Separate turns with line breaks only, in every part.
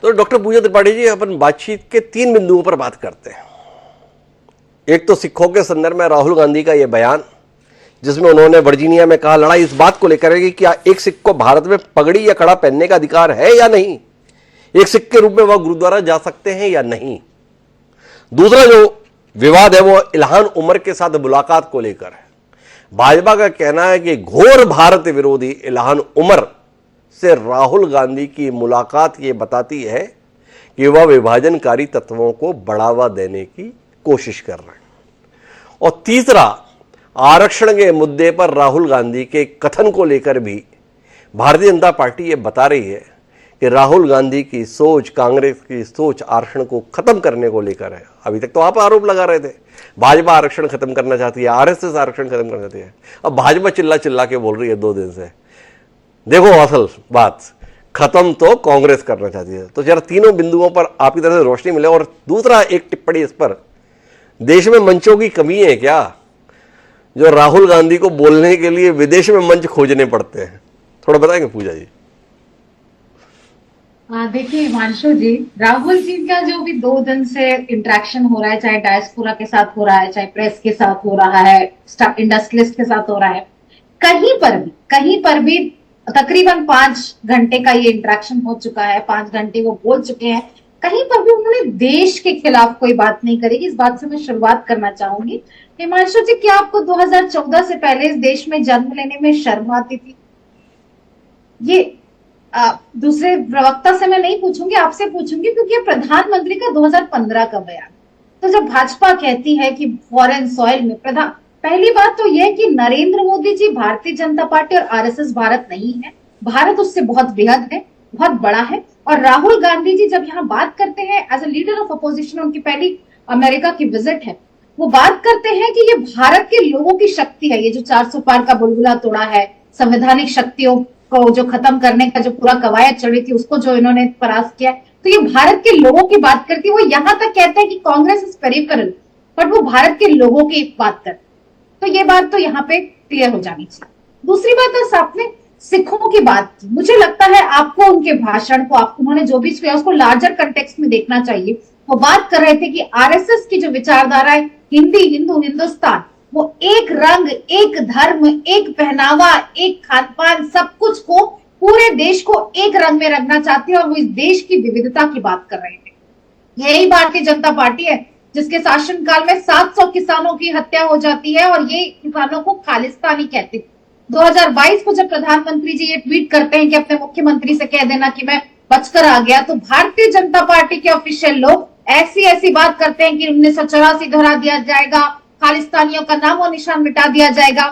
तो डॉक्टर पूजा त्रिपाठी जी, अपन बातचीत के 3 बिंदुओं पर बात करते हैं। एक तो सिखों के संदर्भ में राहुल गांधी का यह बयान, जिसमें उन्होंने वर्जीनिया में कहा लड़ाई इस बात को लेकर है कि क्या एक सिख को भारत में पगड़ी या कड़ा पहनने का अधिकार है या नहीं, एक सिख के रूप में वह गुरुद्वारा जा सकते हैं या नहीं। दूसरा जो विवाद है वो इल्हान उमर के साथ मुलाकात को लेकर है। भाजपा का कहना है कि घोर भारत विरोधी इल्हान उमर से राहुल गांधी की मुलाकात ये बताती है कि वह विभाजनकारी तत्वों को बढ़ावा देने की कोशिश कर रहे हैं। और तीसरा, आरक्षण के मुद्दे पर राहुल गांधी के कथन को लेकर भी भारतीय जनता पार्टी ये बता रही है कि राहुल गांधी की सोच, कांग्रेस की सोच आरक्षण को खत्म करने को लेकर है। अभी तक तो आप आरोप लगा रहे थे भाजपा आरक्षण खत्म करना चाहती है, आरएसएस आरक्षण खत्म करना चाहती है। अब भाजपा चिल्ला चिल्ला के बोल रही है 2 दिन से, देखो असल बात खत्म तो कांग्रेस करना चाहती है। तो जरा तीनों बिंदुओं पर आपकी तरफ से रोशनी मिले। और दूसरा एक टिप्पणी इस पर, देश में मंचों की कमी है क्या, जो राहुल गांधी को बोलने के लिए विदेश में मंच खोजने पड़ते हैं? थोड़ा बताएंगे पूजा जी।
देखिए हिमांशु जी, राहुल जी का जो भी 2 दिन से इंटरेक्शन हो रहा है, चाहे डायस्पोरा के साथ हो रहा है, चाहे प्रेस के साथ हो रहा है, इंडस्ट्रियलिस्ट के साथ हो रहा है, कहीं पर भी तकरीबन 5 घंटे का ये इंटरेक्शन हो चुका है, 5 घंटे वो बोल चुके हैं, कहीं पर भी उन्होंने देश के खिलाफ कोई बात नहीं करी। इस बात से मैं शुरुआत करना चाहूंगी। हिमांशु जी, क्या आपको 2014 से पहले इस देश में जन्म लेने में शर्म आती थी? ये दूसरे प्रवक्ता से मैं नहीं पूछूंगी, आपसे पूछूंगी, क्योंकि ये प्रधानमंत्री का 2015 का बयान। तो जब भाजपा कहती है कि फॉरेन सॉइल में पहली बात तो यह कि नरेंद्र मोदी जी भारतीय जनता पार्टी और आरएसएस भारत नहीं है, भारत उससे बहुत बेहद है, बहुत बड़ा है। और राहुल गांधी जी जब यहाँ बात करते हैं as a leader of opposition, उनकी पहली अमेरिका की विजिट है, वो बात करते हैं कि ये भारत के लोगों की शक्ति है। ये जो 400 पार का बुलबुला तोड़ा है, संवैधानिक शक्तियों को जो खत्म करने का जो पूरा कवायद चढ़ी थी उसको जो इन्होंने परास्त किया, तो ये भारत के लोगों की बात करती है। वो यहां तक कहते हैं कि कांग्रेस इज पेरिफेरल, बट वो भारत के लोगों की बात करते। तो ये बात तो यहाँ पे क्लियर हो जानी चाहिए। दूसरी बात है, आपने सिखों की बात की, मुझे लगता है आपको उनके भाषण को, उन्होंने जो भी किया उसको लार्जर कंटेक्स्ट में देखना चाहिए। वो बात कर रहे थे कि आरएसएस की जो विचारधारा है, हिंदी, हिंदू, हिंदुस्तान, वो एक रंग, एक धर्म, एक पहनावा, एक खान पान, सब कुछ को, पूरे देश को एक रंग में रखना चाहते हैं। और वो इस देश की विविधता की बात कर रहे थे। यही भारतीय जनता पार्टी है जिसके शासनकाल में 700 किसानों की हत्या हो जाती है और ये किसानों को खालिस्तानी कहते हैं। 2022 को जब प्रधानमंत्री जी ये ट्वीट करते हैं कि अपने मुख्यमंत्री से कह देना कि मैं बचकर आ गया, तो भारतीय जनता पार्टी के ऑफिशियल लोग ऐसी बात करते हैं कि 1984 दोहरा दिया जाएगा, खालिस्तानियों का नामो निशान मिटा दिया जाएगा।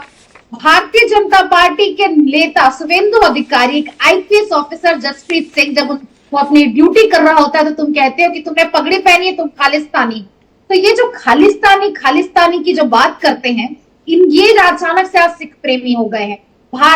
भारतीय जनता पार्टी के नेता शुवेंदु अधिकारी, एक आईपीएस ऑफिसर जसप्रीत सिंह, जब वो अपनी ड्यूटी कर रहा होता है तो तुम कहते हो कि तुमने पगड़ी पहनी है, तुम खालिस्तानी। तो ये जो खालिस्तानी की जो बात करते हैं, ये अचानक से आज सिख प्रेमी हो गए हैं।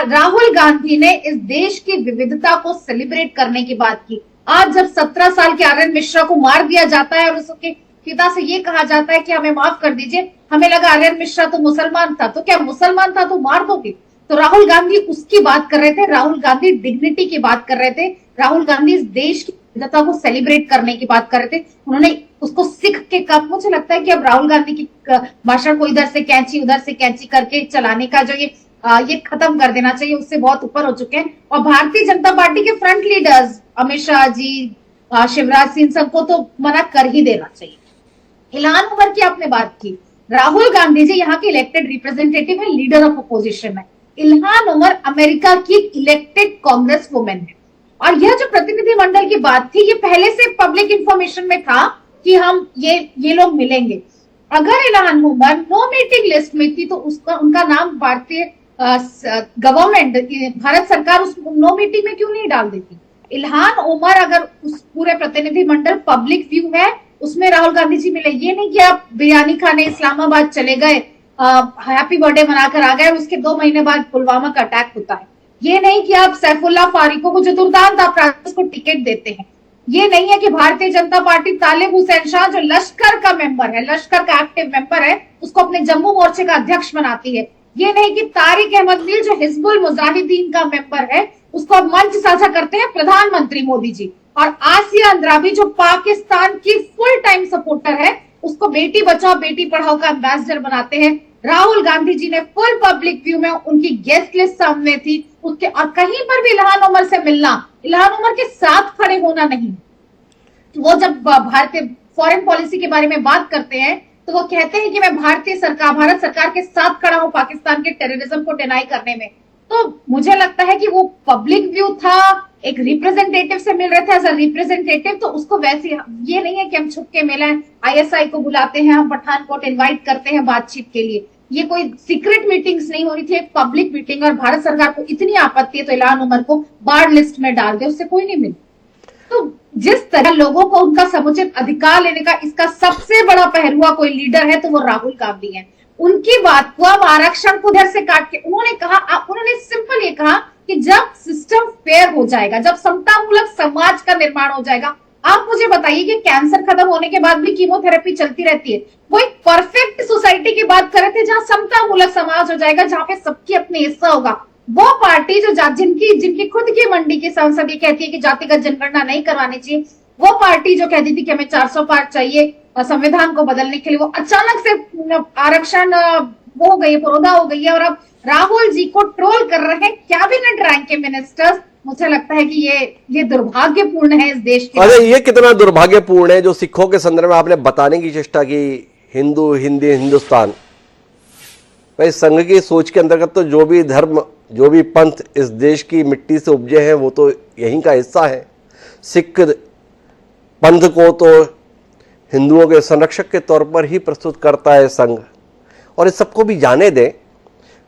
राहुल गांधी ने इस देश की विविधता को सेलिब्रेट करने की बात की। आज जब 17 साल के आर्यन मिश्रा को मार दिया जाता है और उसके पिता से ये कहा जाता है कि हमें माफ कर दीजिए, हमें लगा आर्यन मिश्रा तो मुसलमान था, तो क्या मुसलमान था तो मार दोगे? तो राहुल गांधी उसकी बात कर रहे थे, राहुल गांधी डिग्निटी की बात कर रहे थे, राहुल गांधी इस देश की विविधता को सेलिब्रेट करने की बात कर रहे थे। उन्होंने उसको सिख के कप, मुझे लगता है कि अब राहुल गांधी की भाषण को इधर से कैंची उधर से कैंची करके चलाने का जो ये खत्म कर देना चाहिए, उससे बहुत ऊपर हो चुके हैं। और भारतीय जनता पार्टी के फ्रंट लीडर्स अमित शाह जी, शिवराज सिंह, सबको तो मना कर ही देना चाहिए। इल्हान उमर की आपने बात की, राहुल गांधी जी यहाँ के इलेक्टेड रिप्रेजेंटेटिव है, लीडर ऑफ अपोजिशन है। इल्हान उमर अमेरिका की इलेक्टेड कांग्रेस वुमेन है। और यह जो प्रतिनिधि मंडल की बात थी, ये पहले से पब्लिक इंफॉर्मेशन में था कि हम ये लोग मिलेंगे। अगर Ilhan Omar no meeting list में थी तो उनका नाम भारतीय गवर्नमेंट, भारत सरकार उस नो मीटिंग में क्यों नहीं डाल देती? इल्हान उमर अगर उस पूरे प्रतिनिधि मंडल पब्लिक व्यू है, उसमें राहुल गांधी जी मिले। ये नहीं कि आप बिरयानी खाने इस्लामाबाद चले गए, हैप्पी बर्थडे मनाकर आ गए, उसके 2 महीने बाद पुलवामा का अटैक होता है। ये नहीं कि आप सैफुल्लाह फारूकी को, जो दुर्दांत अपराधी, को टिकट देते हैं। ये नहीं है कि भारतीय जनता पार्टी तालिब हुसैन शाह, जो लश्कर का मेंबर है, लश्कर का एक्टिव मेंबर है, उसको अपने जम्मू मोर्चे का अध्यक्ष बनाती है। ये नहीं कि तारिक अहमद मीर, जो हिजबुल मुजाहिदीन का मेंबर है, उसको अब मंच साझा करते हैं प्रधानमंत्री मोदी जी। और आसिया अंद्राबी जो पाकिस्तान की फुल टाइम सपोर्टर है, उसको बेटी बचाओ बेटी पढ़ाओ का एम्बेसडर बनाते हैं। राहुल गांधी जी ने फुल पब्लिक व्यू में, उनकी गेस्ट लिस्ट सामने थी उसके, और कहीं पर भी इल्हान उमर से मिलना, इल्हान उमर के साथ खड़े होना नहीं। वो जब भारतीय फॉरेन पॉलिसी के बारे में बात करते हैं तो वो कहते हैं कि मैं भारत सरकार के साथ खड़ा हूं पाकिस्तान के टेररिज्म को डिनाई करने में। तो मुझे लगता है कि वो पब्लिक व्यू था, एक रिप्रेजेंटेटिव से मिल रहे थे एज अ रिप्रेजेंटेटिव, तो उसको वैसे ये नहीं है कि हम छुप के मिलें, आईएसआई को बुलाते हैं, हम पठानकोट इनवाइट करते हैं बातचीत के लिए। ये कोई सीक्रेट मीटिंग्स नहीं हो रही थी, एक पब्लिक मीटिंग। और भारत सरकार को इतनी आपत्ति है तो इल्हान उमर को बार्ड लिस्ट में डाल दे, उससे कोई नहीं मिले। तो जिस तरह लोगों को उनका समुचित अधिकार लेने का इसका सबसे बड़ा पहलुआ कोई लीडर है तो वो राहुल गांधी है। उनकी बात को अब आरक्षण को उधर से काट के उन्होंने सिंपल ये कहा कि जब सिस्टम फेयर हो जाएगा, जब समतामूलक समाज का निर्माण हो जाएगा। आप मुझे बताइए कि कैंसर खत्म होने के बाद भी कीमोथेरेपी चलती रहती है। वो एक परफेक्ट सोसाइटी की बात कर रहे थे जहां समतामूलक समाज हो जाएगा, जहां पे सबकी अपनी हिस्सा होगा। वो पार्टी जो जिनकी खुद की मंडी की सांसद ये कहती है कि जातिगत जनगणना नहीं करवानी चाहिए, वो पार्टी जो कहती थी कि हमें 400 पार चाहिए संविधान को बदलने के लिए, वो अचानक से आरक्षण वो हो गई है, पुरोधा हो गई है। और अब राहुल जी को ट्रोल कर रहे हैं कैबिनेट रैंक के मिनिस्टर्स। मुझे लगता है कि ये दुर्भाग्यपूर्ण है इस देश के।
अरे ये कितना दुर्भाग्यपूर्ण है जो सिखों के संदर्भ में आपने बताने की चेष्टा की, हिंदू हिंदी हिंदुस्तान। भाई संघ की सोच के अंतर्गत तो जो भी धर्म, जो भी पंथ इस देश की मिट्टी से उपजे हैं वो तो यहीं का हिस्सा है। सिख पंथ को तो हिंदुओं के संरक्षक के तौर पर ही प्रस्तुत करता है संघ। और इस सबको भी जाने दें,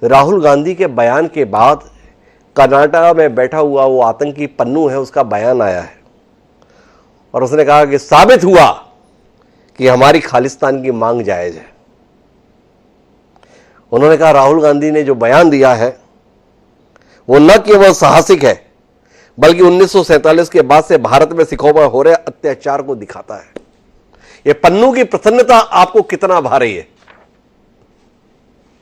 राहुल गांधी के बयान के बाद कर्नाटक में बैठा हुआ वो आतंकी पन्नू है, उसका बयान आया है और उसने कहा कि साबित हुआ कि हमारी खालिस्तान की मांग जायज है। उन्होंने कहा राहुल गांधी ने जो बयान दिया है वो न केवल साहसिक है बल्कि 1947 के बाद से भारत में सिखों पर हो रहे अत्याचार को दिखाता है। ये पन्नू की प्रसन्नता आपको कितना भा रही है?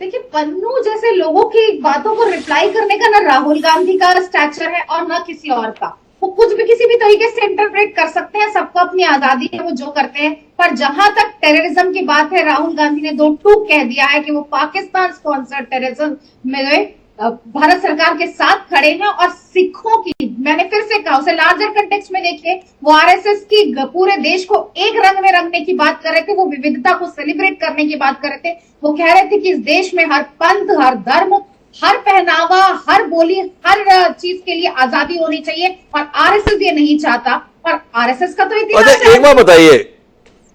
देखिए, पन्नू जैसे लोगों की बातों को रिप्लाई करने का ना राहुल गांधी का स्टैचर है और ना किसी और का। वो कुछ भी किसी भी तरीके से इंटरप्रेट कर सकते हैं, सबको अपनी आजादी है, वो जो करते हैं। पर जहां तक टेररिज्म की बात है, राहुल गांधी ने दो टूक कह दिया है कि वो पाकिस्तान स्पॉन्सर्ड टेररिज्म में भारत सरकार के साथ खड़े हैं। और सिखों की, मैंने फिर से कहा, उसे लार्जर कंटेक्स्ट में देखिए, वो आरएसएस की पूरे देश को एक रंग में रंगने की बात कर रहे थे, वो विविधता को सेलिब्रेट करने की बात कर रहे थे। वो कह रहे थे कि इस देश में हर पंथ, हर धर्म, हर पहनावा, हर बोली, हर चीज के लिए आजादी होनी चाहिए। और आरएसएस ये नहीं चाहता। और आरएसएस का तो इतिहास
एक बात बताइए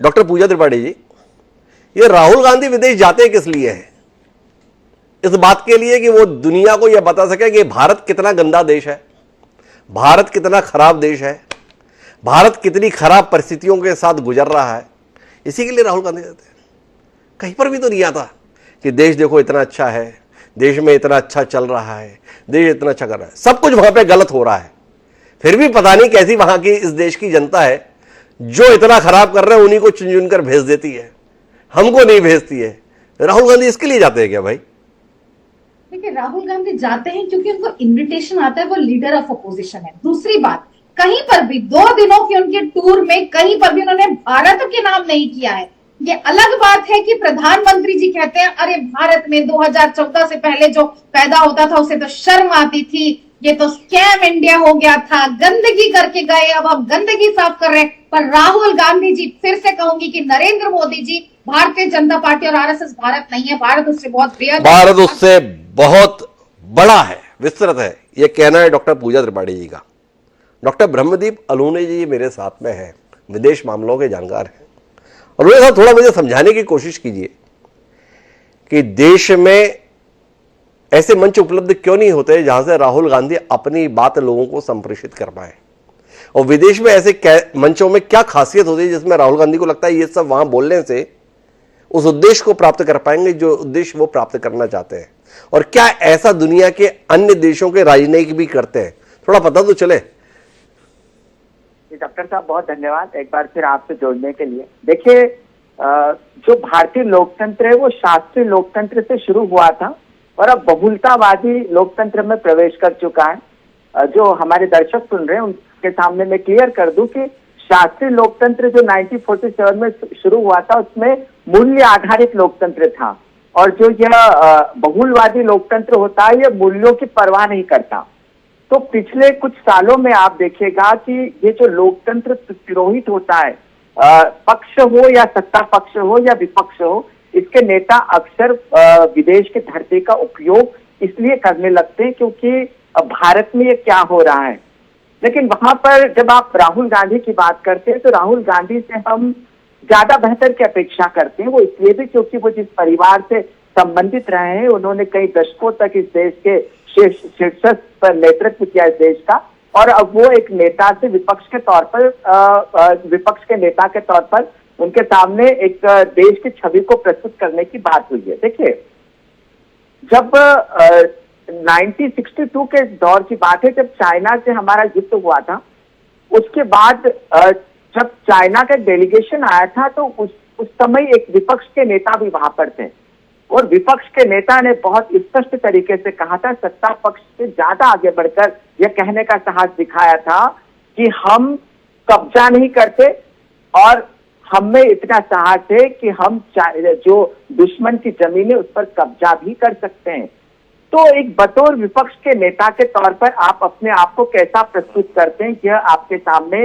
डॉक्टर पूजा त्रिपाठी जी, ये राहुल गांधी विदेश जाते किस लिए हैं? इस बात के लिए कि वो दुनिया को यह बता सके कि भारत कितना गंदा देश है, भारत कितना खराब देश है, भारत कितनी खराब परिस्थितियों के साथ गुजर रहा है। इसी के लिए राहुल गांधी जाते हैं। कहीं पर भी तो नहीं आता कि देश देखो इतना अच्छा है, देश में इतना अच्छा चल रहा है, देश इतना अच्छा कर रहा है। सब कुछ वहां पे गलत हो रहा है, फिर भी पता नहीं कैसी वहां की इस देश की जनता है जो इतना खराब कर रहे हैं उन्हीं को चुन चुन कर भेज देती है, हमको नहीं भेजती है। राहुल गांधी इसके लिए जाते हैं क्या भाई?
देखिए, राहुल गांधी जाते हैं क्योंकि उनको इनविटेशन आता है, वो लीडर ऑफ अपोजिशन है। दूसरी बात, कहीं पर भी 2 दिनों की उनके टूर में कहीं पर भी उन्होंने भारत के नाम नहीं किया है। ये अलग बात है कि प्रधानमंत्री जी कहते हैं अरे भारत में 2014 से पहले जो पैदा होता था उसे तो शर्म आती थी, ये तो स्कैम इंडिया हो गया था, गंदगी करके गए, अब आप गंदगी साफ कर रहे हैं। पर राहुल गांधी जी, फिर से कहूंगी कि नरेंद्र मोदी जी, भारतीय जनता पार्टी और आरएसएस भारत नहीं है, भारत उससे बहुत बेहद,
भारत उससे बहुत बड़ा है, विस्तृत है, ये कहना है डॉक्टर पूजा त्रिपाठी जी का। डॉक्टर ब्रह्मदीप अलूने जी मेरे साथ में है, विदेश मामलों के जानकार हैं, और उनके साथ थोड़ा मुझे समझाने की कोशिश कीजिए कि देश में ऐसे मंच उपलब्ध क्यों नहीं होते जहां से राहुल गांधी अपनी बात लोगों को संप्रेषित कर पाए, और विदेश में ऐसे मंचों में क्या खासियत होती है जिसमें राहुल गांधी को लगता है ये सब वहां बोलने से उस उद्देश्य को प्राप्त कर पाएंगे जो उद्देश्य वो प्राप्त करना चाहते हैं, और क्या ऐसा दुनिया के अन्य देशों के राजनयिक भी करते हैं? थोड़ा पता तो चले।
डॉक्टर साहब बहुत धन्यवाद एक बार फिर आपसे जोड़ने के लिए। देखिए, जो भारतीय लोकतंत्र है वो शास्त्रीय लोकतंत्र से शुरू हुआ था और अब बहुलतावादी लोकतंत्र में प्रवेश कर चुका है। जो हमारे दर्शक सुन रहे हैं उनके सामने मैं क्लियर कर दूं कि शास्त्रीय लोकतंत्र जो 1947 में शुरू हुआ था उसमें मूल्य आधारित लोकतंत्र था, और जो यह बहुलवादी लोकतंत्र होता है ये मूल्यों की परवाह नहीं करता। तो पिछले कुछ सालों में आप देखिएगा कि ये जो लोकतंत्र तिरोहित होता है, पक्ष हो या सत्ता पक्ष हो या विपक्ष हो, इसके नेता अक्सर विदेश की धरती का उपयोग इसलिए करने लगते हैं क्योंकि भारत में ये क्या हो रहा है। लेकिन वहां पर जब आप राहुल गांधी की बात करते हैं तो राहुल गांधी से हम ज्यादा बेहतर की अपेक्षा करते हैं। वो इसलिए भी क्योंकि वो जिस परिवार से संबंधित रहे हैं, उन्होंने कई दशकों तक इस देश के शीर्ष पर नेतृत्व किया इस देश का, और अब वो एक नेता से विपक्ष के तौर पर विपक्ष के नेता के तौर पर उनके सामने एक देश की छवि को प्रस्तुत करने की बात हुई है। देखिए, जब 1962 के दौर की बात है, जब चाइना से हमारा युद्ध हुआ था, उसके बाद जब चाइना का डेलीगेशन आया था तो उस समय एक विपक्ष के नेता भी वहां पर थे, और विपक्ष के नेता ने बहुत स्पष्ट तरीके से कहा था, सत्ता पक्ष से ज्यादा आगे बढ़कर यह कहने का साहस दिखाया था कि हम कब्जा नहीं करते और हम में इतना साहस है कि हम जो दुश्मन की जमीन है उस पर कब्जा भी कर सकते हैं। तो एक बतौर विपक्ष के नेता के तौर पर आप अपने आप को कैसा प्रस्तुत करते हैं, यह आपके सामने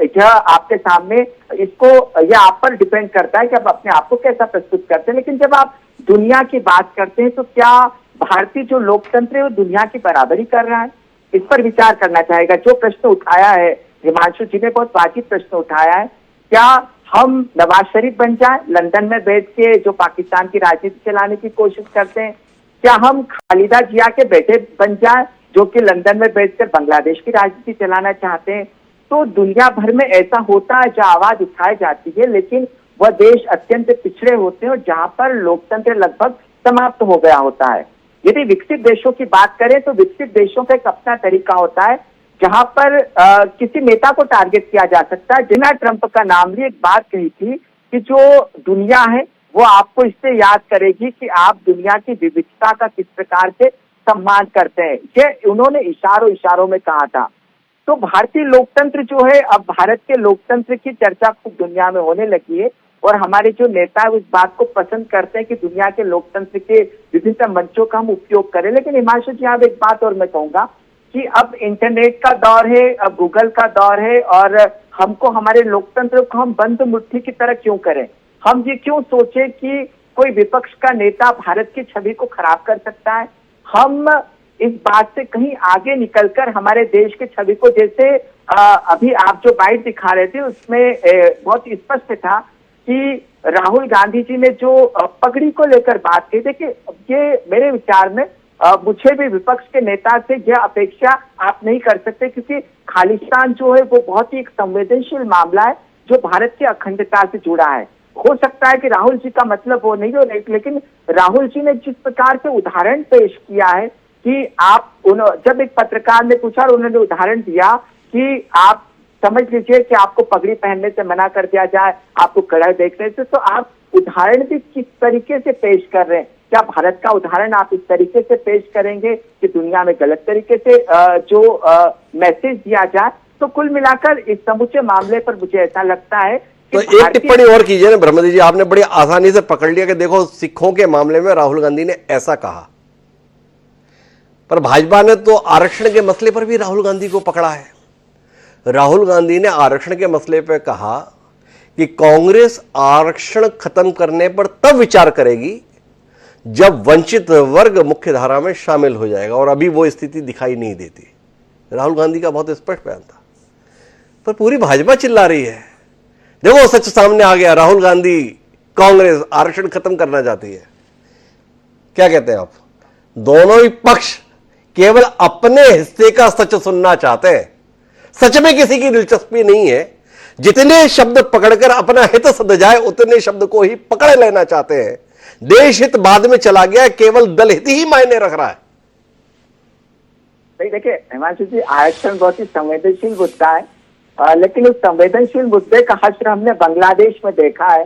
यह आपके सामने इसको यह आप पर डिपेंड करता है कि आप अपने आप को कैसा प्रस्तुत करते हैं। लेकिन जब आप दुनिया की बात करते हैं तो क्या भारतीय जो लोकतंत्र है वो दुनिया की बराबरी कर रहा है? इस पर विचार करना चाहेगा। जो प्रश्न उठाया है हिमांशु जी ने, बहुत वाजिब प्रश्न उठाया है। क्या हम नवाज शरीफ बन जाए लंदन में बैठ के जो पाकिस्तान की राजनीति चलाने की कोशिश करते हैं? क्या हम खालिदा जिया के बेटे बन जाए जो कि लंदन में बैठकर बांग्लादेश की राजनीति चलाना चाहते हैं? तो दुनिया भर में ऐसा होता है, जो आवाज उठाई जाती है, लेकिन वह देश अत्यंत पिछड़े होते हैं और जहां पर लोकतंत्र लगभग समाप्त हो गया होता है। यदि विकसित देशों की बात करें तो विकसित देशों का एक अपना तरीका होता है जहां पर किसी नेता को टारगेट किया जा सकता है। डोनाल्ड ट्रंप का नाम लिए एक बात कही थी कि जो दुनिया है वो आपको इससे याद करेगी कि आप दुनिया की विविधता का किस प्रकार से सम्मान करते हैं। ये उन्होंने इशारों में कहा था। तो भारतीय लोकतंत्र जो है, अब भारत के लोकतंत्र की चर्चा खूब दुनिया में होने लगी है और हमारे जो नेता है उस बात को पसंद करते हैं कि दुनिया के लोकतंत्र के विभिन्न मंचों का हम उपयोग करें। लेकिन हिमांशु जी, अब एक बात और मैं कहूंगा कि अब इंटरनेट का दौर है, अब गूगल का दौर है, और हमको हमारे लोकतंत्र को हम बंद मुट्ठी की तरह क्यों करें? हम ये क्यों सोचे कि कोई विपक्ष का नेता भारत की छवि को खराब कर सकता है? हम इस बात से कहीं आगे निकलकर हमारे देश की छवि को, जैसे अभी आप जो बाइट दिखा रहे थे उसमें बहुत स्पष्ट था कि राहुल गांधी जी ने जो पगड़ी को लेकर बात की। देखिए, ये मेरे विचार में मुझे भी विपक्ष के नेता से यह अपेक्षा आप नहीं कर सकते, क्योंकि खालिस्तान जो है वो बहुत ही एक संवेदनशील मामला है जो भारत की अखंडता से जुड़ा है। हो सकता है कि राहुल जी का मतलब वो नहीं हो, लेकिन राहुल जी ने जिस प्रकार से उदाहरण पेश किया है कि आप जब एक पत्रकार ने पूछा और उन्होंने उदाहरण दिया कि आप समझ लीजिए कि आपको पगड़ी पहनने से मना कर दिया जाए, आपको कड़ा देखने से, तो आप उदाहरण भी किस तरीके से पेश कर रहे हैं? क्या भारत का उदाहरण आप इस तरीके से पेश करेंगे कि दुनिया में गलत तरीके से जो मैसेज दिया जाए? तो कुल मिलाकर इस समूचे मामले पर मुझे ऐसा लगता है
तो एक टिप्पणी और कीजिए ना ब्रह्मदेव जी, आपने बड़ी आसानी से पकड़ लिया कि देखो सिखों के मामले में राहुल गांधी ने ऐसा कहा, पर भाजपा ने तो आरक्षण के मसले पर भी राहुल गांधी को पकड़ा है। राहुल गांधी ने आरक्षण के मसले पर कहा कि कांग्रेस आरक्षण खत्म करने पर तब विचार करेगी जब वंचित वर्ग मुख्य धारा में शामिल हो जाएगा, और अभी वो स्थिति दिखाई नहीं देती। राहुल गांधी का बहुत स्पष्ट बयान था, पर पूरी भाजपा चिल्ला रही है। देखो सच सामने आ गया, राहुल गांधी कांग्रेस आरक्षण खत्म करना चाहती है। क्या कहते हैं आप? दोनों ही पक्ष केवल अपने हिस्से का सच सुनना चाहते हैं, सच में किसी की दिलचस्पी नहीं है। जितने शब्द पकड़कर अपना हित सध जाए उतने शब्द को ही पकड़ लेना चाहते हैं। देश हित बाद में चला गया, केवल दल हित ही मायने रख रहा है।
देखिए हिमांशु जी, आरक्षण बहुत ही संवेदनशील मुद्दा है, लेकिन उस संवेदनशील मुद्दे का हश्र हमने बांग्लादेश में देखा है।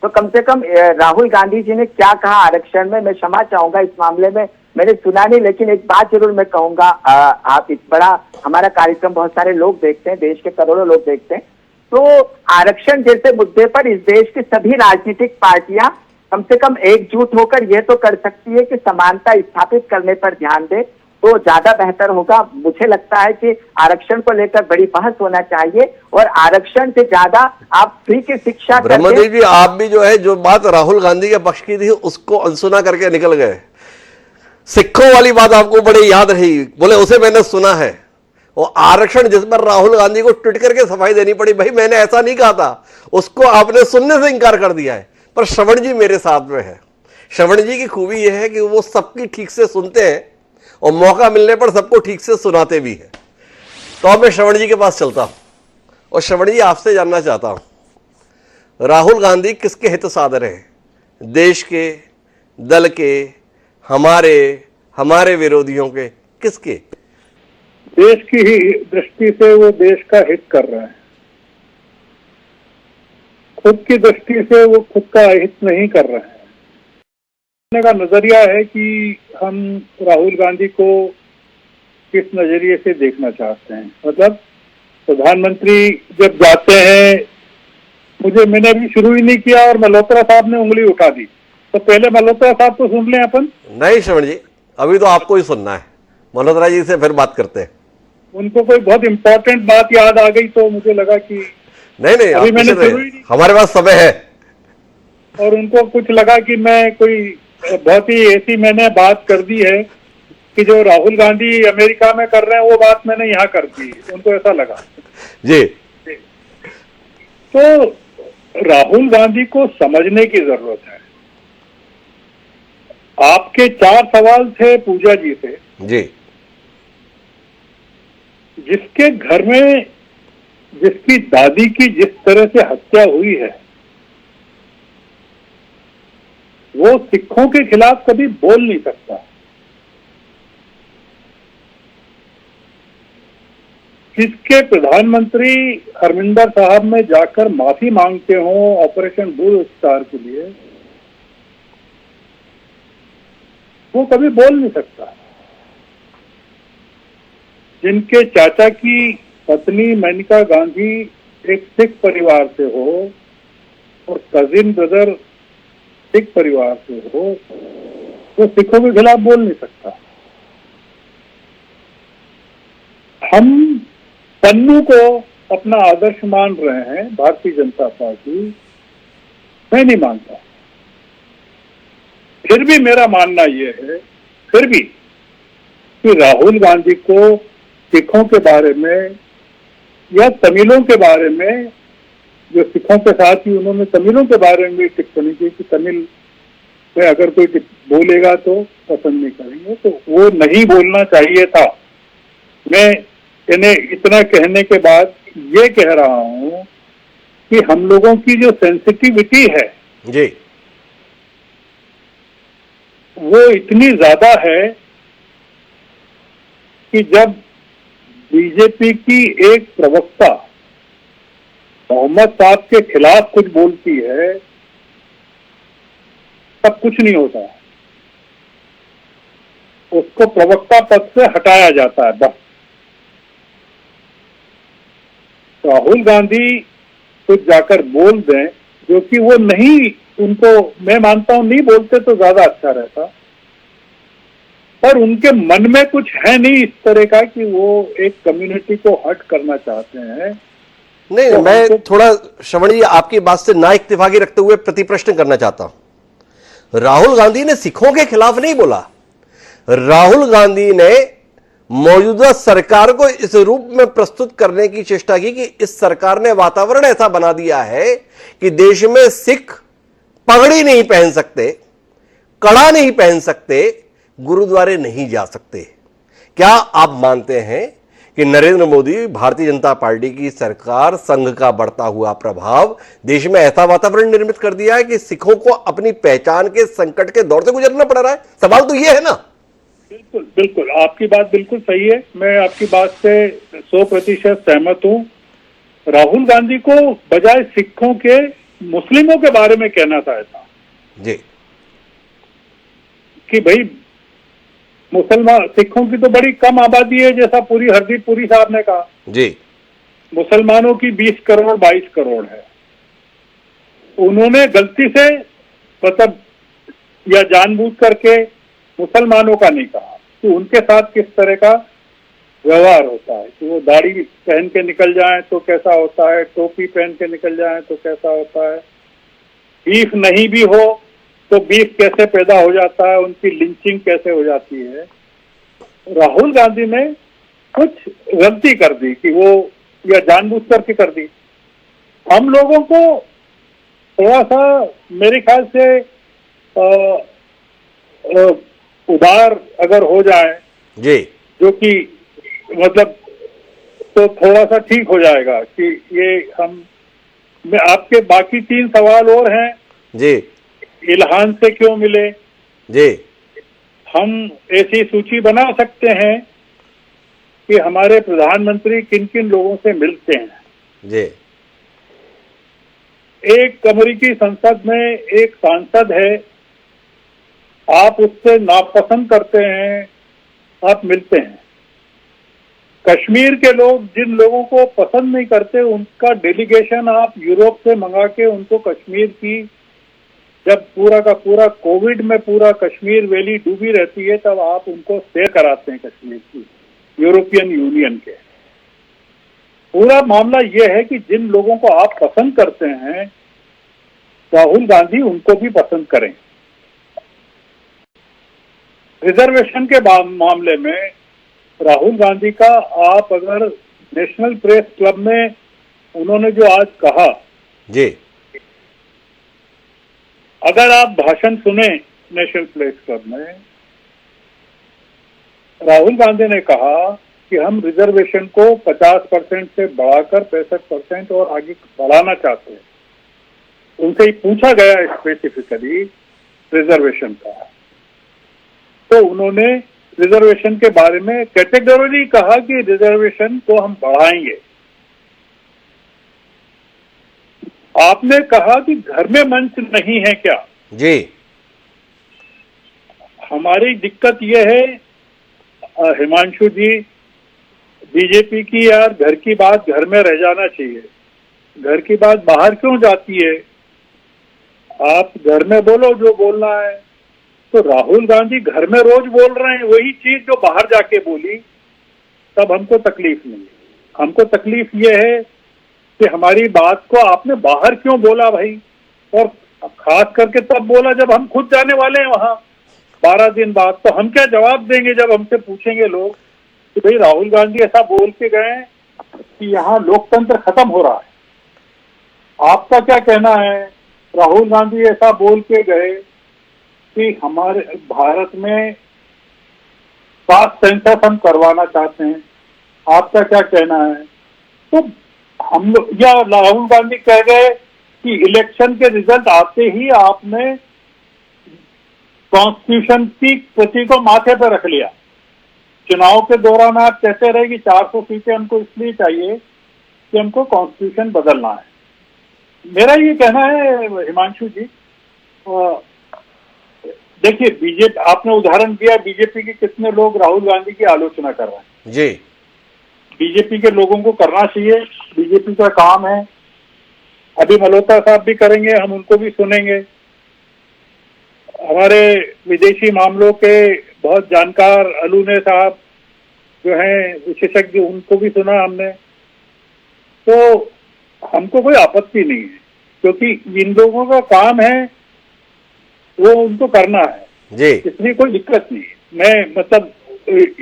तो कम से कम राहुल गांधी जी ने क्या कहा आरक्षण में, मैं क्षमा चाहूंगा इस मामले में मैंने सुना नहीं, लेकिन एक बात जरूर मैं कहूंगा, आप इस बड़ा हमारा कार्यक्रम बहुत सारे लोग देखते हैं, देश के करोड़ों लोग देखते हैं, तो आरक्षण जैसे मुद्दे पर इस देश की सभी राजनीतिक पार्टियां कम से कम एकजुट होकर यह तो कर सकती है कि समानता स्थापित करने पर ध्यान दे, तो ज्यादा बेहतर होगा। मुझे लगता है कि आरक्षण को लेकर बड़ी बहस होना चाहिए, और आरक्षण से ज्यादा आप फ्री की शिक्षा
ब्रह्मदेव जी, आप भी जो है जो बात राहुल गांधी के पक्ष की थी उसको अनसुना करके निकल गए। सिखों वाली बात आपको बड़ी याद रही, बोले उसे मैंने सुना है। और आरक्षण जिस पर राहुल गांधी को ट्वीट करके सफाई देनी पड़ी, भाई मैंने ऐसा नहीं कहा था, उसको आपने सुनने से इंकार कर दिया है। पर श्रवण जी मेरे साथ में है। श्रवण जी की खूबी यह है कि वो सबकी ठीक से सुनते हैं और मौका मिलने पर सबको ठीक से सुनाते भी हैं। तो अब मैं श्रवण जी के पास चलता हूं और श्रवण जी आपसे जानना चाहता हूं, राहुल गांधी किसके हित साधन है? देश के, दल के, हमारे विरोधियों के, किसके?
देश की ही दृष्टि से वो देश का हित कर रहे हैं। खुद की दृष्टि से वो खुद का हित नहीं कर रहे हैं। का नजरिया है कि हम राहुल गांधी को किस नजरिए से देखना चाहते हैं। मतलब प्रधानमंत्री जब जाते हैं, मैंने अभी शुरू ही नहीं किया और मल्होत्रा साहब ने उंगली उठा दी, तो पहले मल्होत्रा साहब को सुन लें अपन। नहीं
श्रवण जी, अभी तो आपको ही सुनना है, मल्होत्रा जी से फिर बात करते हैं।
उनको कोई बहुत इंपॉर्टेंट बात याद आ गई तो मुझे लगा कि
नहीं
अभी मैंने शुरू ही नहीं,
हमारे पास समय है।
और उनको कुछ लगा कि मैं कोई बहुत ही ऐसी मैंने बात कर दी है कि जो राहुल गांधी अमेरिका में कर रहे हैं वो बात मैंने यहाँ कर दी, उनको ऐसा लगा
जी।
तो राहुल गांधी को समझने की जरूरत है। आपके 4 सवाल थे पूजा जी से
जी।
जिसके घर में जिसकी दादी की जिस तरह से हत्या हुई है, वो सिखों के खिलाफ कभी बोल नहीं सकता। जिसके प्रधानमंत्री हरमिंदर साहब में जाकर माफी मांगते हो ऑपरेशन ब्लू स्टार के लिए, वो कभी बोल नहीं सकता। जिनके चाचा की पत्नी मेनका गांधी एक सिख परिवार से हो और कजिन ब्रदर सिख परिवार से हो, वो सिखों के खिलाफ बोल नहीं सकता। हम पन्नू को अपना आदर्श मान रहे हैं, भारतीय जनता पार्टी, मैं नहीं मानता। फिर भी मेरा मानना यह है, फिर भी, कि राहुल गांधी को सिखों के बारे में या तमिलों के बारे में, जो सिखों के साथ ही उन्होंने तमिलों के बारे में टिप्पणी की कि तमिल में अगर कोई बोलेगा तो पसंद नहीं करेंगे, तो वो नहीं बोलना चाहिए था। मैं इन्हें इतना कहने के बाद ये कह रहा हूं कि हम लोगों की जो सेंसिटिविटी है
जी,
वो इतनी ज्यादा है कि जब बीजेपी की एक प्रवक्ता मोहम्मद साहब के खिलाफ कुछ बोलती है, तब कुछ नहीं होता, उसको प्रवक्ता पद से हटाया जाता है बस। राहुल गांधी कुछ जाकर बोल दें, जो कि वो नहीं, उनको मैं मानता हूं नहीं बोलते तो ज्यादा अच्छा रहता, पर उनके मन में कुछ है नहीं इस तरह का कि वो एक कम्युनिटी को हर्ट करना चाहते हैं।
नहीं, तो मैं थोड़ा श्रवण जी आपकी बात से ना इत्तेफाकी रखते हुए प्रति प्रश्न करना चाहता हूं। राहुल गांधी ने सिखों के खिलाफ नहीं बोला। राहुल गांधी ने मौजूदा सरकार को इस रूप में प्रस्तुत करने की चेष्टा की कि इस सरकार ने वातावरण ऐसा बना दिया है कि देश में सिख पगड़ी नहीं पहन सकते, कड़ा नहीं पहन सकते, गुरुद्वारे नहीं जा सकते। क्या आप मानते हैं कि नरेंद्र मोदी, भारतीय जनता पार्टी की सरकार, संघ का बढ़ता हुआ प्रभाव देश में ऐसा वातावरण निर्मित कर दिया है कि सिखों को अपनी पहचान के संकट के दौर से गुजरना पड़ रहा है? सवाल तो यह है ना।
बिल्कुल बिल्कुल, आपकी बात बिल्कुल सही है, मैं आपकी बात से 100% सहमत हूं। राहुल गांधी को बजाय सिखों के मुस्लिमों के बारे में कहना चाहिए था
जी,
कि भाई मुसलमान सिखों की तो बड़ी कम आबादी है, जैसा पूरी हरदीप पुरी साहब ने कहा।
जी।
मुसलमानों की 20 करोड़ 22 करोड़ है। उन्होंने गलती से मतलब या जानबूझ करके मुसलमानों का नहीं कहा कि उनके साथ किस तरह का व्यवहार होता है, कि वो दाढ़ी पहन के निकल जाएं तो कैसा होता है, टोपी पहन के निकल जाएं तो कैसा होता है, बीफ नहीं भी हो तो बीफ कैसे पैदा हो जाता है, उनकी लिंचिंग कैसे हो जाती है। राहुल गांधी ने कुछ गलती कर दी कि वो या जानबूझ करके कर दी। हम लोगों को थोड़ा सा मेरे ख्याल से उदार अगर हो जाए
जी।
जो कि मतलब तो थोड़ा सा ठीक हो जाएगा कि ये मैं आपके बाकी 3 सवाल और हैं
जी।
इल्हान से क्यों मिले।
जी।
हम ऐसी सूची बना सकते हैं कि हमारे प्रधानमंत्री किन किन लोगों से मिलते हैं।
जी।
एक अमेरिकी संसद में एक सांसद है, आप उससे नापसंद करते हैं, आप मिलते हैं। कश्मीर के लोग जिन लोगों को पसंद नहीं करते उनका डेलीगेशन आप यूरोप से मंगा के उनको कश्मीर की, जब पूरा का पूरा कोविड में पूरा कश्मीर वैली डूबी रहती है तब आप उनको सैर कराते हैं कश्मीर की, यूरोपियन यूनियन के। पूरा मामला यह है कि जिन लोगों को आप पसंद करते हैं राहुल गांधी उनको भी पसंद करें। रिजर्वेशन के मामले में राहुल गांधी का आप अगर नेशनल प्रेस क्लब में उन्होंने जो आज कहा,
जी।
अगर आप भाषण सुने नेशनल प्रेस क्लब में, राहुल गांधी ने कहा कि हम रिजर्वेशन को 50% से बढ़ाकर 65% और आगे बढ़ाना चाहते हैं। उनसे ही पूछा गया स्पेसिफिकली रिजर्वेशन का, तो उन्होंने रिजर्वेशन के बारे में कैटेगोरिकली कहा कि रिजर्वेशन को हम बढ़ाएंगे। आपने कहा कि घर में मंच नहीं है क्या?
जी।
हमारी दिक्कत यह है हिमांशु जी, बीजेपी की यार घर की बात घर में रह जाना चाहिए, घर की बात बाहर क्यों जाती है? आप घर में बोलो जो बोलना है। तो राहुल गांधी घर में रोज बोल रहे हैं वही चीज जो बाहर जाके बोली, तब हमको तकलीफ नहीं है। हमको तकलीफ ये है कि हमारी बात को आपने बाहर क्यों बोला भाई, और खास करके तब बोला जब हम खुद जाने वाले हैं वहां 12 दिन बाद। तो हम क्या जवाब देंगे जब हमसे पूछेंगे लोग कि भाई राहुल गांधी ऐसा बोल के गए कि यहाँ लोकतंत्र खत्म हो रहा है, आपका क्या कहना है? राहुल गांधी ऐसा बोल के गए कि हमारे भारत में कास्ट सेंसस हम करवाना चाहते हैं, आपका क्या कहना है? तो हम लोग, या राहुल गांधी कह गए कि इलेक्शन के रिजल्ट आते ही आपने कॉन्स्टिट्यूशन की प्रति को माथे पर रख लिया। चुनाव के दौरान आप कहते रहे कि 400 सीटें हमको इसलिए चाहिए कि हमको कॉन्स्टिट्यूशन बदलना है। मेरा ये कहना है हिमांशु जी, देखिए बीजेपी, आपने उदाहरण दिया बीजेपी के कितने लोग राहुल गांधी की आलोचना कर रहे हैं।
जी।
बीजेपी के लोगों को करना चाहिए, बीजेपी का काम है। अभी मल्होत्रा साहब भी करेंगे, हम उनको भी सुनेंगे। हमारे विदेशी मामलों के बहुत जानकार अलूने साहब जो हैं विशेषज्ञ, उनको भी सुना हमने। तो हमको कोई आपत्ति नहीं है, क्योंकि इन लोगों का काम है, वो उनको करना है
जी।
इसलिए कोई दिक्कत नहीं है। मैं मतलब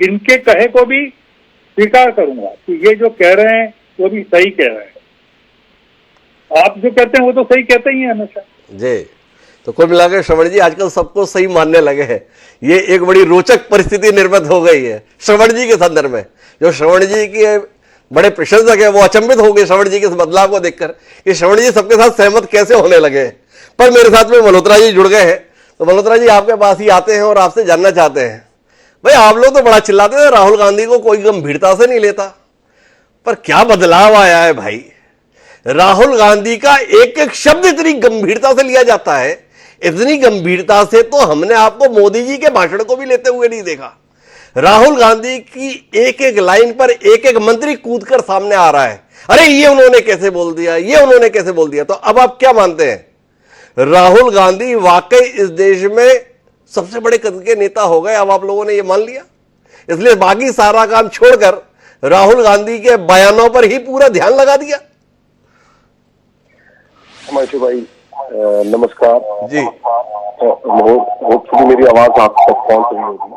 इनके कहे को भी स्वीकार करूंगा कि ये जो कह रहे हैं वो भी सही कह रहे हैं। आप जो कहते हैं वो तो सही कहते ही हैं हमेशा।
जी। तो कुल मिलाकर श्रवण जी आजकल सबको सही मानने लगे हैं। ये एक बड़ी रोचक परिस्थिति निर्मित हो गई है श्रवण जी के संदर्भ में। जो श्रवण जी के बड़े प्रशंसक है वो अचंभित हो गए श्रवण जी के इस बदलाव को देखकर कि श्रवण जी सबके साथ सहमत कैसे होने लगे हैं। पर मेरे साथ में मल्होत्रा जी जुड़ गए हैं, तो मल्होत्रा जी आपके पास ही आते हैं और आपसे जानना चाहते हैं, भाई आप लोग तो बड़ा चिल्लाते हैं राहुल गांधी को कोई गंभीरता से नहीं लेता, पर क्या बदलाव आया है भाई? राहुल गांधी का एक एक शब्द इतनी गंभीरता से लिया जाता है, इतनी गंभीरता से तो हमने आपको मोदी जी के भाषण को भी लेते हुए नहीं देखा। राहुल गांधी की एक एक लाइन पर एक एक मंत्री कूदकर सामने आ रहा है, अरे ये उन्होंने कैसे बोल दिया, ये उन्होंने कैसे बोल दिया। तो अब आप क्या मानते हैं, राहुल गांधी वाकई इस देश में सबसे बड़े कद के नेता हो गए? अब आप लोगों ने ये मान लिया, इसलिए बाकी सारा काम छोड़कर राहुल गांधी के बयानों पर ही पूरा ध्यान लगा दिया।
हिमांशु भाई नमस्कार
जी।
होपफुली मेरी आवाज आप तक पहुंच रही होगी।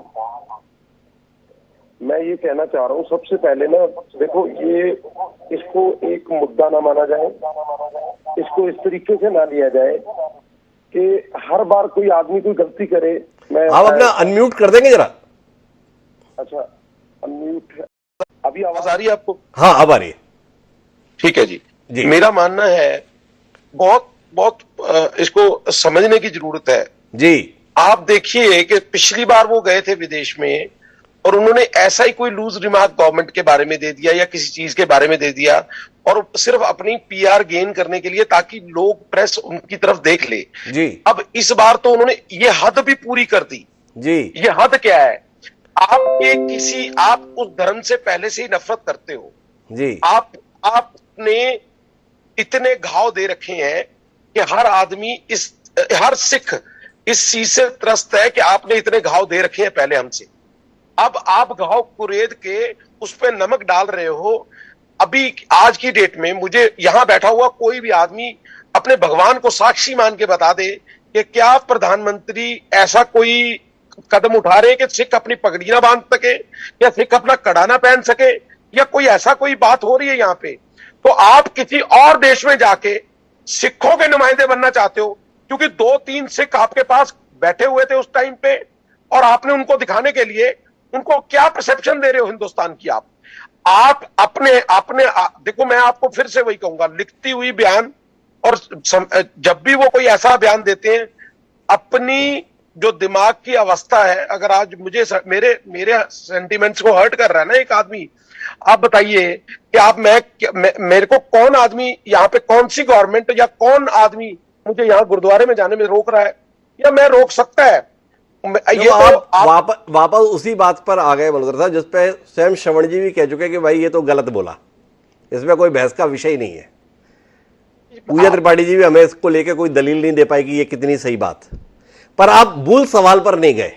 मैं ये कहना चाह रहा हूँ, सबसे पहले ना देखो, ये इसको एक मुद्दा ना माना जाए, इसको इस तरीके से ना लिया जाए कि हर बार कोई आदमी कोई गलती करे।
आप अपना अनम्यूट कर देंगे जरा?
अच्छा, अनम्यूट अभी आवाज आ रही है आपको?
हाँ, अब आ रही है।
ठीक है जी।
जी।
मेरा मानना है बहुत इसको समझने की जरूरत है
जी।
आप देखिए कि पिछली बार वो गए थे विदेश में और उन्होंने ऐसा ही कोई लूज रिमार्क गवर्नमेंट के बारे में दे दिया या किसी चीज के बारे में दे दिया, और सिर्फ अपनी पीआर गेन करने के लिए, ताकि लोग प्रेस उनकी तरफ देख ले
जी।
अब इस बार तो उन्होंने ये हद भी पूरी कर दी
जी।
ये हद क्या है, आप उस धर्म से पहले से ही नफरत करते हो
जी।
आपने इतने घाव दे रखे हैं कि हर आदमी हर सिख इस चीज से त्रस्त है कि आपने इतने घाव दे रखे हैं पहले हमसे। अब आप घाव कुरेद के उस पर नमक डाल रहे हो। अभी आज की डेट में मुझे यहां बैठा हुआ कोई भी आदमी अपने भगवान को साक्षी मान के बता दे कि क्या प्रधानमंत्री ऐसा कोई कदम उठा रहे हैं कि सिख अपनी पगड़ी ना बांध सके या सिख अपना कड़ा ना पहन सके, या कोई ऐसा कोई बात हो रही है यहां पे? तो आप किसी और देश में जाके सिखों के नुमाइंदे बनना चाहते हो, क्योंकि 2-3 सिख आपके पास बैठे हुए थे उस टाइम पे, और आपने उनको दिखाने के लिए उनको क्या परसेप्शन दे रहे हो हिंदुस्तान की? आप अपने देखो, मैं आपको फिर से वही कहूंगा, लिखती हुई बयान, और जब भी वो कोई ऐसा बयान देते हैं, अपनी जो दिमाग की अवस्था है, अगर आज मुझे मेरे सेंटिमेंट्स को हर्ट कर रहा है ना एक आदमी, आप बताइए कि आप मेरे को कौन आदमी यहाँ पे, कौन सी गवर्नमेंट या कौन आदमी मुझे यहाँ गुरुद्वारे में जाने में रोक रहा है, या मैं रोक सकता है?
ये आप वापस उसी बात पर आ गए बलदर साहब, जिसपे स्वयं श्रवण जी भी कह चुके कि भाई ये तो गलत बोला, इसमें कोई बहस का विषय नहीं है। पूजा त्रिपाठी जी भी हमें इसको लेकर कोई दलील नहीं दे पाई कि ये कितनी सही बात। पर आप मूल सवाल पर नहीं गए।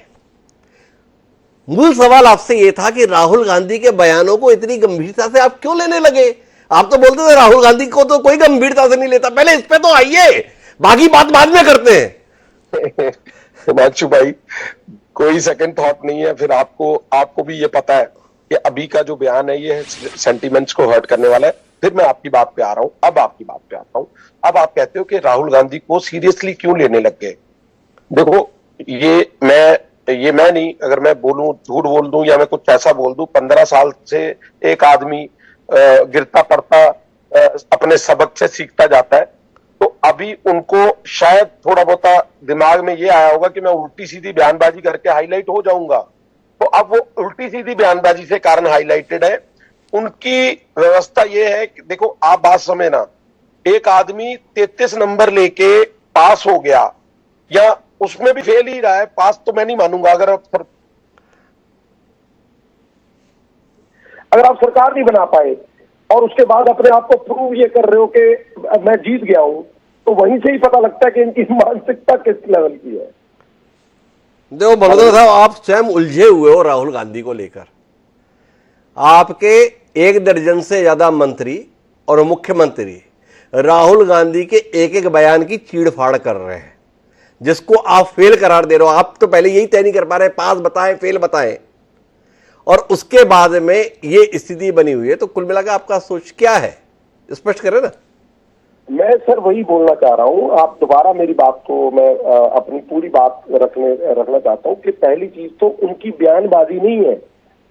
मूल सवाल आपसे यह था कि राहुल गांधी के बयानों को इतनी गंभीरता से आप क्यों लेने लगे? आप तो बोलते थे राहुल गांधी को तो कोई गंभीरता से नहीं लेता, पहले इस पे तो आइए, बाकी बात बाद में करते हैं।
हिमांशु भाई, कोई सेकंड थॉट नहीं है। फिर आपको भी ये पता है कि अभी का जो बयान है ये सेंटिमेंट्स को हर्ट करने वाला है। फिर मैं आपकी बात पे आ रहा हूं, अब आपकी बात पे आता हूं। अब आप कहते हो कि राहुल गांधी को सीरियसली क्यों लेने लग गए। देखो, ये मैं नहीं, अगर मैं बोलूं, झूठ बोल दूं या मैं कुछ ऐसा बोल दूं, 15 साल से एक आदमी गिरता पड़ता अपने सबक से सीखता जाता है। तो अभी उनको शायद थोड़ा बहुत दिमाग में ये आया होगा कि मैं उल्टी सीधी बयानबाजी करके हाईलाइट हो जाऊंगा, तो अब वो उल्टी सीधी बयानबाजी से कारण हाईलाइटेड है। उनकी व्यवस्था ये है कि देखो, आप बात समझना, एक आदमी 33 नंबर लेके पास हो गया, या उसमें भी फेल ही रहा है, पास तो मैं नहीं मानूंगा। अगर आप सरकार नहीं बना पाए और उसके बाद अपने आप को प्रूव ये कर रहे हो कि मैं जीत गया हूं, तो वहीं से ही पता लगता है कि इनकी मानसिकता किस लेवल की है।
देखो बलदर साहब, आप स्वयं उलझे हुए हो राहुल गांधी को लेकर। आपके 1 दर्जन से ज्यादा मंत्री और मुख्यमंत्री राहुल गांधी के एक एक बयान की चीड़-फाड़ कर रहे हैं, जिसको आप फेल करार दे रहे हो। आप तो पहले यही तय नहीं कर पा रहे, पास बताएं फेल बताएं, और उसके बाद में ये स्थिति बनी हुई है। तो कुल मिलाकर आपका सोच क्या है, स्पष्ट करें ना।
मैं सर वही बोलना चाह रहा हूं, आप दोबारा मेरी बात को, मैं अपनी पूरी बात रखना चाहता हूं कि पहली चीज तो उनकी बयानबाजी नहीं है,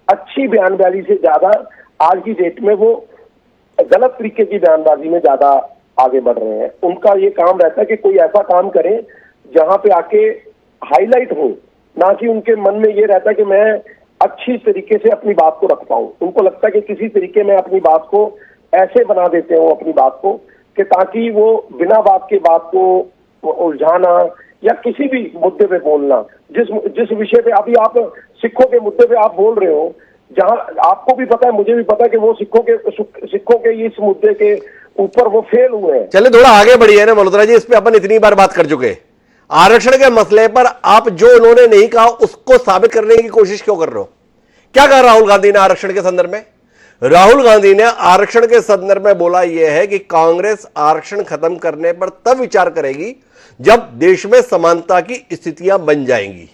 अच्छी बयानबाजी से ज्यादा आज की डेट में वो गलत तरीके की बयानबाजी में ज्यादा आगे बढ़ रहे हैं। उनका ये काम रहता है कि कोई ऐसा काम करें जहां पे आके हाईलाइट हो, ना कि उनके मन में ये रहता है कि मैं अच्छी तरीके से अपनी बात को रख पाऊं। उनको लगता है कि किसी तरीके में अपनी बात को ऐसे बना देते हो अपनी बात को कि ताकि वो बिना बात के बात को उलझाना या किसी भी मुद्दे पे बोलना,
जिस विषय पे अभी आप सिखों के मुद्दे पे आप बोल रहे हो, जहां आपको भी पता है, मुझे भी पता है कि वो सिखों के इस मुद्दे के ऊपर वो फेल हुए हैं।
चलिए थोड़ा आगे बढ़िए ना मल्होत्रा जी, इस पे अपन इतनी बार बात कर चुके हैं। आरक्षण के मसले पर आप जो उन्होंने नहीं कहा उसको साबित करने की कोशिश क्यों कर रहे हो? क्या कहा राहुल गांधी ने आरक्षण के संदर्भ में? राहुल गांधी ने आरक्षण के संदर्भ में बोला यह है कि कांग्रेस आरक्षण खत्म करने पर तब विचार करेगी जब देश में समानता की स्थितियां बन जाएंगी।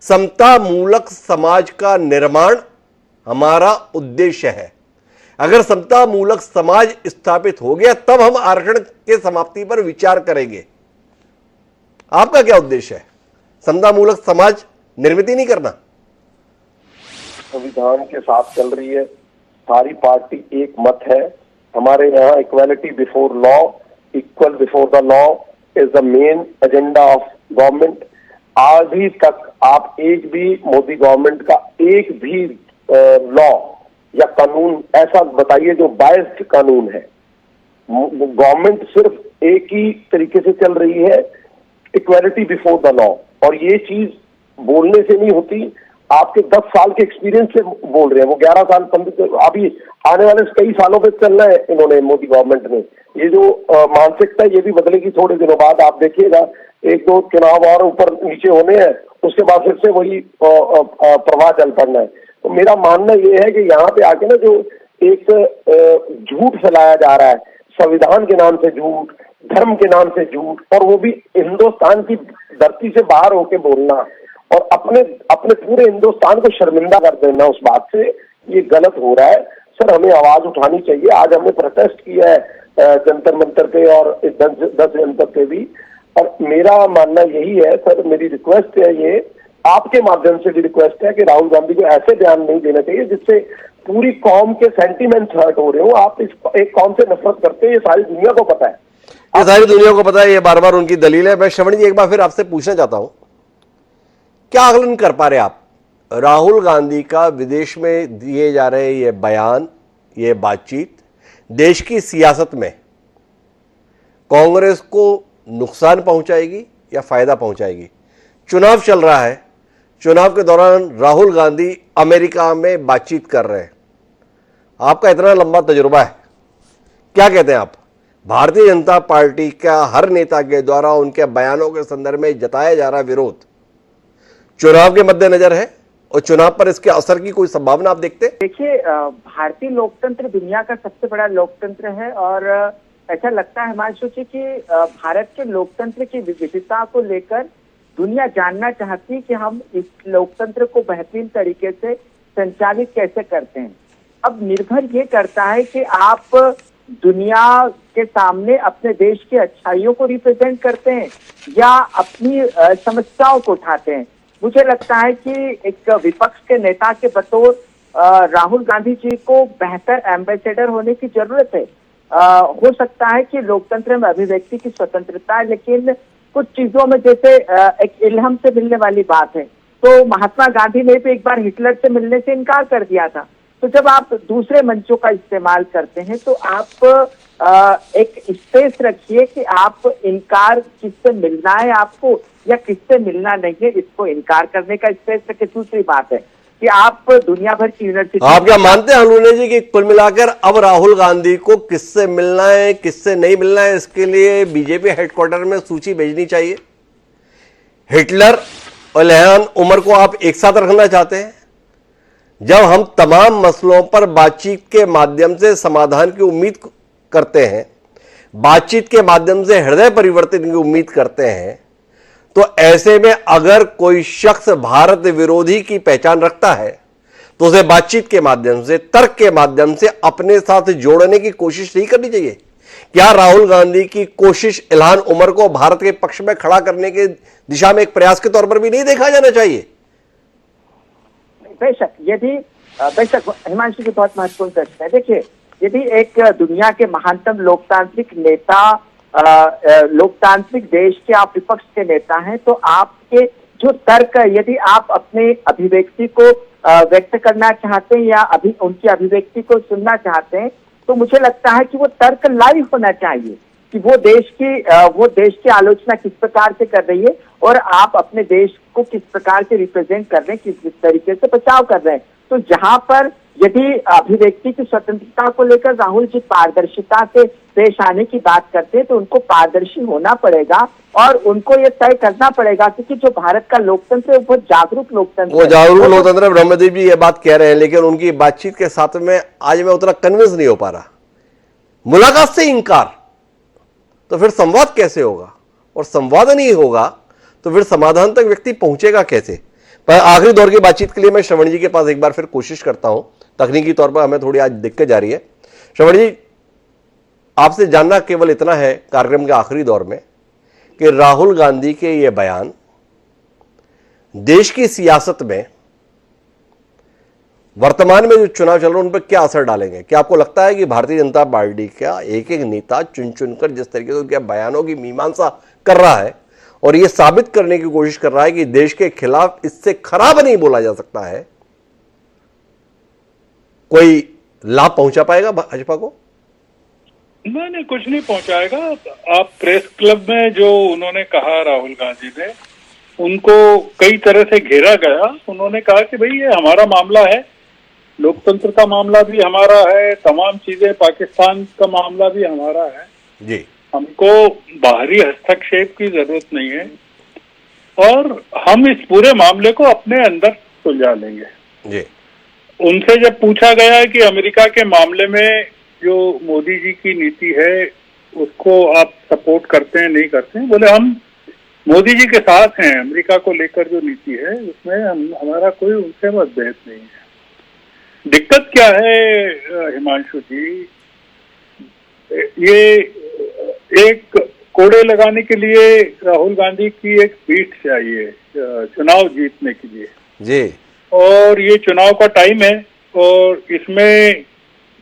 समता मूलक समाज का निर्माण हमारा उद्देश्य है। अगर समता मूलक समाज स्थापित हो गया तब हम आरक्षण के समाप्ति पर विचार करेंगे। आपका क्या उद्देश्य है? समता मूलक समाज निर्मित ही नहीं करना?
संविधान के साथ चल रही है, सारी पार्टी एक मत है। हमारे यहाँ equality before law, equal before the law is the main agenda of government. आज ही तक आप एक भी मोदी गवर्नमेंट का एक भी लॉ या कानून ऐसा बताइए जो बायस्ड कानून है। गवर्नमेंट सिर्फ एक ही तरीके से चल रही है, इक्वालिटी बिफोर द लॉ। और ये चीज बोलने से नहीं होती, आपके 10 साल के एक्सपीरियंस से बोल रहे हैं। वो 11 साल 15 अभी आने वाले कई सालों पे चलना है इन्होंने, मोदी गवर्नमेंट ने। ये जो मानसिकता है ये भी बदलेगी थोड़े दिनों बाद। आप देखिएगा 1-2 चुनाव और ऊपर नीचे होने हैं, उसके बाद फिर से वही प्रवाह चल पड़ना है। तो मेरा मानना ये है कि यहाँ पे आके ना जो एक झूठ फैलाया जा रहा है, संविधान के नाम से झूठ, धर्म के नाम से झूठ, और वो भी हिंदुस्तान की धरती से बाहर होके बोलना और अपने पूरे हिंदुस्तान को शर्मिंदा कर देना उस बात से, ये गलत हो रहा है। सर हमें आवाज उठानी चाहिए। आज हमने प्रोटेस्ट किया है जंतर मंतर पे और 10 जनपद पे भी, और मेरा मानना यही है सर, मेरी रिक्वेस्ट है, ये आपके माध्यम से भी रिक्वेस्ट है कि राहुल गांधी को ऐसे बयान नहीं देना चाहिए जिससे पूरी कौम के सेंटीमेंट्स हर्ट हो रहे हो। आप इस एक कौम से नफरत करते हैं, ये सारी दुनिया को पता है,
ये सारी दुनिया को पता है, ये बार बार उनकी दलील है। मैं श्रवण जी एक बार फिर आपसे पूछना चाहता हूं, क्या आकलन कर पा रहे आप राहुल गांधी का विदेश में दिए जा रहे ये बयान, ये बातचीत देश की सियासत में कांग्रेस को नुकसान पहुंचाएगी या फायदा पहुंचाएगी? चुनाव चल रहा है, चुनाव के दौरान राहुल गांधी अमेरिका में बातचीत कर रहे हैं। आपका इतना लंबा तजुर्बा है, क्या कहते हैं आप? भारतीय जनता पार्टी का हर नेता के द्वारा उनके बयानों के संदर्भ में जताया जा रहा विरोध चुनाव के मद्देनजर है और चुनाव पर इसके असर की कोई संभावना आप देखते?
देखिए, भारतीय लोकतंत्र दुनिया का सबसे बड़ा लोकतंत्र है और ऐसा लगता है हिमांशु जी कि भारत के लोकतंत्र की विविधता को लेकर दुनिया जानना चाहती है कि हम इस लोकतंत्र को बेहतरीन तरीके से संचालित कैसे करते हैं। अब निर्भर ये करता है कि आप दुनिया के सामने अपने देश की अच्छाइयों को रिप्रेजेंट करते हैं या अपनी समस्याओं को उठाते हैं। मुझे लगता है कि एक विपक्ष के नेता के बतौर राहुल गांधी जी को बेहतर एम्बेसडर होने की जरूरत है। हो सकता है कि लोकतंत्र में अभिव्यक्ति की स्वतंत्रता है, लेकिन कुछ चीजों में जैसे एक इल्हम से मिलने वाली बात है, तो महात्मा गांधी ने भी एक बार हिटलर से मिलने से इनकार कर दिया था। तो जब आप दूसरे मंचों का इस्तेमाल करते हैं तो आप एक स्पेस रखिए कि आप इनकार किससे मिलना है आपको या किससे मिलना नहीं है, इसको इनकार करने का स्पेस रखिए। दूसरी बात है कि आप दुनिया भर की यूनिवर्सिटी,
आप क्या मानते हैं हलूने जी कि कुल मिलाकर अब राहुल गांधी को किससे मिलना है किससे नहीं मिलना है, इसके लिए बीजेपी हेडक्वार्टर में सूची भेजनी चाहिए? हिटलर और इल्हान उमर को आप एक साथ रखना चाहते हैं? जब हम तमाम मसलों पर बातचीत के माध्यम से समाधान की उम्मीद करते हैं, बातचीत के माध्यम से हृदय परिवर्तन की उम्मीद करते हैं, तो ऐसे में अगर कोई शख्स भारत विरोधी की पहचान रखता है तो उसे बातचीत के माध्यम से, तर्क के माध्यम से अपने साथ जोड़ने की कोशिश नहीं करनी चाहिए? क्या राहुल गांधी की कोशिश इल्हान उमर को भारत के पक्ष में खड़ा करने की दिशा में एक प्रयास के तौर पर भी नहीं देखा जाना चाहिए?
बेशक, यदि बेशक हिमांशु जी बहुत महत्वपूर्ण प्रश्न है। देखिए, यदि एक दुनिया के महानतम लोकतांत्रिक नेता, लोकतांत्रिक देश के आप विपक्ष के नेता हैं, तो आपके जो तर्क है, यदि आप अपने अभिव्यक्ति को व्यक्त करना चाहते हैं या उनकी अभिव्यक्ति को सुनना चाहते हैं, तो मुझे लगता है कि वो तर्क लाइव होना चाहिए। कि वो देश की आलोचना किस प्रकार से कर रही है और आप अपने देश को किस प्रकार से रिप्रेजेंट कर रहे हैं, किस तरीके से बचाव कर रहे हैं। तो जहां पर यदि अभिव्यक्ति की स्वतंत्रता को लेकर राहुल जी पारदर्शिता से पेश आने की बात करते हैं, तो उनको पारदर्शी होना पड़ेगा और उनको ये तय करना पड़ेगा कि जो भारत का लोकतंत्र है वो जागरूक लोकतंत्र
वो जागरूक लोकतंत्र है। ब्रह्मदेव जी ये बात कह रहे हैं, लेकिन उनकी बातचीत के साथ में आज मैं उतना कन्विंस नहीं हो पा रहा। मुलाकात से इंकार, तो फिर संवाद कैसे होगा? और संवाद नहीं होगा तो फिर समाधान तक व्यक्ति पहुंचेगा कैसे? पर आखिरी दौर की बातचीत के लिए मैं श्रवण जी के पास एक बार फिर कोशिश करता हूं। तकनीकी तौर पर हमें थोड़ी आज दिक्कत जा रही है। श्रवण जी, आपसे जानना केवल इतना है कार्यक्रम के आखिरी दौर में कि राहुल गांधी के ये बयान देश की सियासत में वर्तमान में जो चुनाव चल रहे हैं उन पर क्या असर डालेंगे? क्या आपको लगता है कि भारतीय जनता पार्टी का एक एक नेता चुन चुनकर जिस तरीके से उनके बयानों की मीमांसा कर रहा है और यह साबित करने की कोशिश कर रहा है कि देश के खिलाफ इससे खराब नहीं बोला जा सकता है, कोई लाभ पहुंचा पाएगा भाजपा को?
नहीं, कुछ नहीं पहुंचाएगा। आप प्रेस क्लब में जो उन्होंने कहा, राहुल गांधी ने, उनको कई तरह से घेरा गया। उन्होंने कहा कि भाई ये हमारा मामला है, लोकतंत्र का मामला भी हमारा है, तमाम चीजें, पाकिस्तान का मामला भी हमारा है
जी,
हमको बाहरी हस्तक्षेप की जरूरत नहीं है और हम इस पूरे मामले को अपने अंदर सुलझा लेंगे
जी।
उनसे जब पूछा गया कि अमेरिका के मामले में जो मोदी जी की नीति है उसको आप सपोर्ट करते हैं, नहीं करते हैं, बोले हम मोदी जी के साथ हैं। अमेरिका को लेकर जो नीति है उसमें हमारा कोई उनसे मतभेद नहीं है। दिक्कत क्या है हिमांशु जी, ये एक कोड़े लगाने के लिए राहुल गांधी की एक पीठ चाहिए चुनाव जीतने के लिए
जी, और
ये चुनाव का टाइम है और इसमें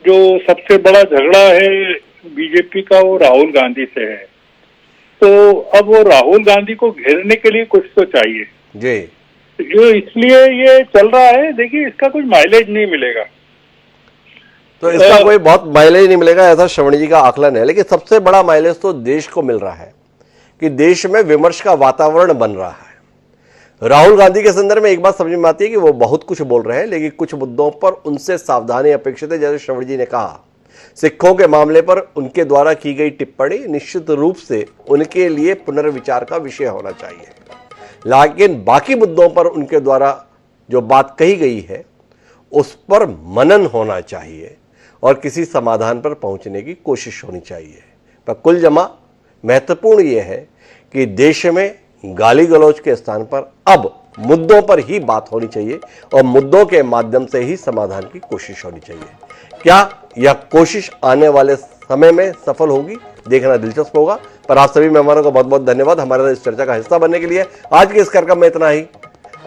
जो सबसे बड़ा झगड़ा है बीजेपी का वो राहुल गांधी से है। तो अब वो राहुल गांधी को घेरने के लिए कुछ तो चाहिए
जी,
जो इसलिए ये चल रहा है। देखिए इसका कुछ माइलेज नहीं मिलेगा,
तो इसका कोई बहुत माइलेज नहीं मिलेगा ऐसा श्रवण जी का आकलन है। लेकिन सबसे बड़ा माइलेज तो देश को मिल रहा है कि देश में विमर्श का वातावरण बन रहा है। राहुल गांधी के संदर्भ में एक बात समझ में आती है कि वो बहुत कुछ बोल रहे हैं, लेकिन कुछ मुद्दों पर उनसे सावधानी अपेक्षित है। जैसे श्रवण जी ने कहा, सिखों के मामले पर उनके द्वारा की गई टिप्पणी निश्चित रूप से उनके लिए पुनर्विचार का विषय होना चाहिए, लेकिन बाकी मुद्दों पर उनके द्वारा जो बात कही गई है उस पर मनन होना चाहिए और किसी समाधान पर पहुंचने की कोशिश होनी चाहिए। पर कुल जमा महत्वपूर्ण यह है कि देश में गाली गलौज के स्थान पर अब मुद्दों पर ही बात होनी चाहिए और मुद्दों के माध्यम से ही समाधान की कोशिश होनी चाहिए। क्या यह कोशिश आने वाले समय में सफल होगी, देखना दिलचस्प होगा। पर आप सभी मेहमानों का बहुत बहुत धन्यवाद हमारे इस चर्चा का हिस्सा बनने के लिए। आज के इस कार्यक्रम में इतना ही,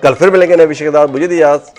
कल फिर मिलेंगे नए विषय के साथ। मुझे दीजिए इजाजत।